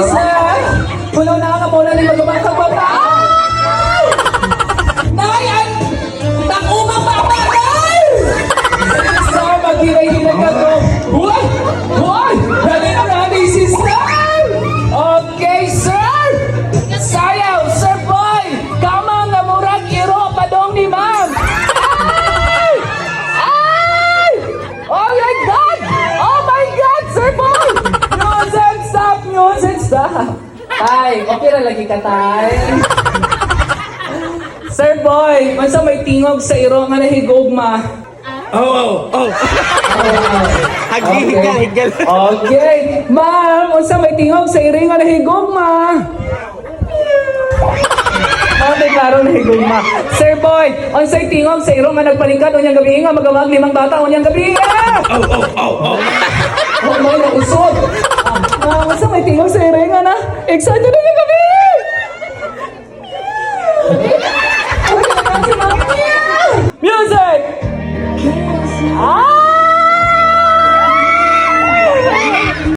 sir. Puno na nga muna ni magumasa pa ta. Nayan! Takumang papagay! Sa maghinay-hinay ka to. Uy! Uy! Dali na nga ni sister! Okay, sir! Sayaw, sir boy! Kamang nga murag iro padong ni ma'am! Ay! Ay! Oh my God! Oh my God, sir boy! Music stop! Music stop! Tay, okay na lagi ka, tay. Sir boy, mansa may tingog sa iro nga nahigugma. Higal. Okay. Ma'am, unsa may tingog sa iro nga nahigugma. Okay, klaro nahigugma. Sir boy, unsay tingog sa iro nga nagpalingkad unyang gabi nga magamag 5 bata unyang gabi. Oh, may nausod. Ma'am, unsa may tingog sa iro nga na? Excited na